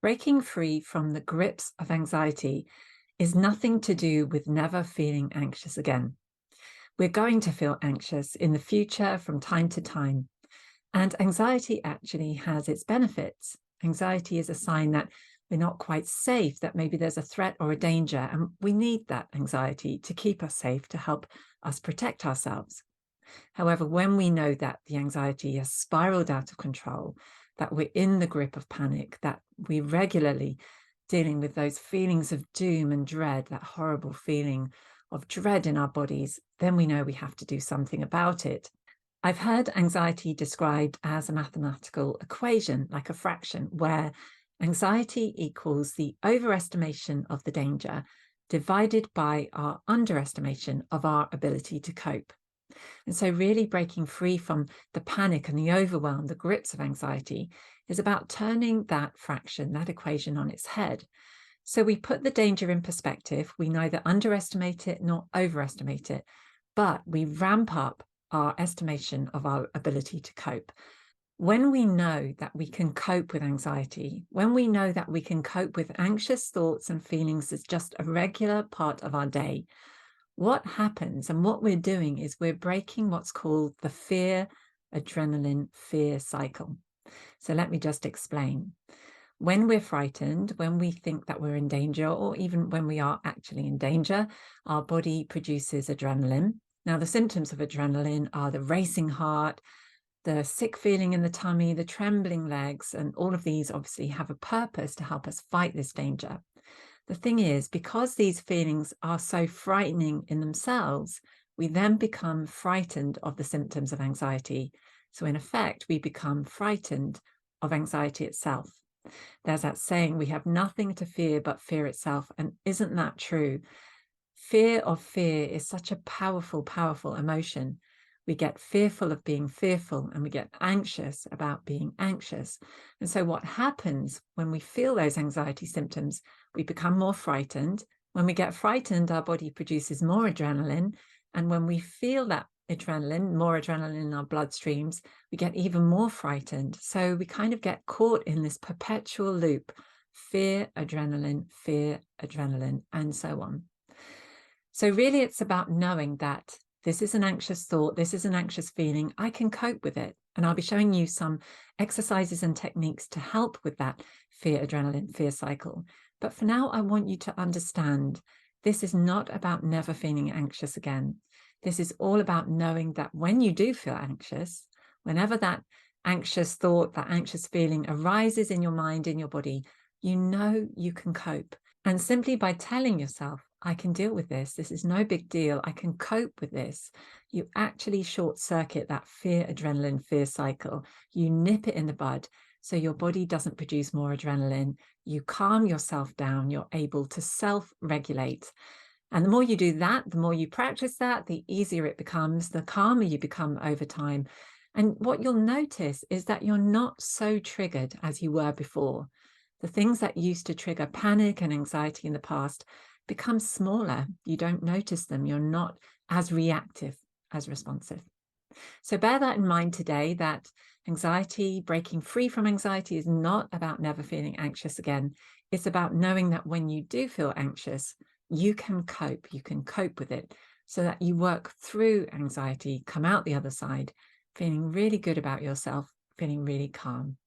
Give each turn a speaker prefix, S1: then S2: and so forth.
S1: Breaking free from the grips of anxiety is nothing to do with never feeling anxious again. We're going to feel anxious in the future from time to time. And anxiety actually has its benefits. Anxiety is a sign that we're not quite safe, that maybe there's a threat or a danger, and we need that anxiety to keep us safe, to help us protect ourselves. However, when we know that the anxiety has spiraled out of control, that we're in the grip of panic, that we regularly dealing with those feelings of doom and dread, that horrible feeling of dread in our bodies, then we know we have to do something about it. I've heard anxiety described as a mathematical equation, like a fraction, where anxiety equals the overestimation of the danger divided by our underestimation of our ability to cope. And so really breaking free from the panic and the overwhelm, the grips of anxiety, is about turning that fraction, that equation on its head. So we put the danger in perspective. We neither underestimate it nor overestimate it, but we ramp up our estimation of our ability to cope. When we know that we can cope with anxiety, when we know that we can cope with anxious thoughts and feelings as just a regular part of our day, what happens and what we're doing is we're breaking what's called the fear, adrenaline, fear cycle. So let me just explain. When we're frightened, when we think that we're in danger, or even when we are actually in danger, our body produces adrenaline. Now, the symptoms of adrenaline are the racing heart, the sick feeling in the tummy, the trembling legs, and all of these obviously have a purpose to help us fight this danger. The thing is, because these feelings are so frightening in themselves, we then become frightened of the symptoms of anxiety. So in effect, we become frightened of anxiety itself. There's that saying, we have nothing to fear but fear itself. And isn't that true? Fear of fear is such a powerful, powerful emotion. We get fearful of being fearful and we get anxious about being anxious. And so what happens when we feel those anxiety symptoms, we become more frightened. When we get frightened, our body produces more adrenaline. And when we feel that adrenaline, more adrenaline in our bloodstreams, we get even more frightened. So we kind of get caught in this perpetual loop: fear, adrenaline, and so on. So really it's about knowing that this is an anxious thought, this is an anxious feeling, I can cope with it. And I'll be showing you some exercises and techniques to help with that fear, adrenaline, fear cycle. But for now, I want you to understand this is not about never feeling anxious again. This is all about knowing that when you do feel anxious, whenever that anxious thought, that anxious feeling arises in your mind, in your body, you know you can cope. And simply by telling yourself, I can deal with this, this is no big deal, I can cope with this, you actually short circuit that fear, adrenaline, fear cycle. You nip it in the bud so your body doesn't produce more adrenaline. You calm yourself down, you're able to self-regulate. And the more you do that, the more you practice that, the easier it becomes, the calmer you become over time. And what you'll notice is that you're not so triggered as you were before. The things that used to trigger panic and anxiety in the past become smaller. You don't notice them. You're not as reactive, as responsive. So bear that in mind today, that anxiety, breaking free from anxiety, is not about never feeling anxious again. It's about knowing that when you do feel anxious, you can cope with it, so that you work through anxiety, come out the other side, feeling really good about yourself, feeling really calm.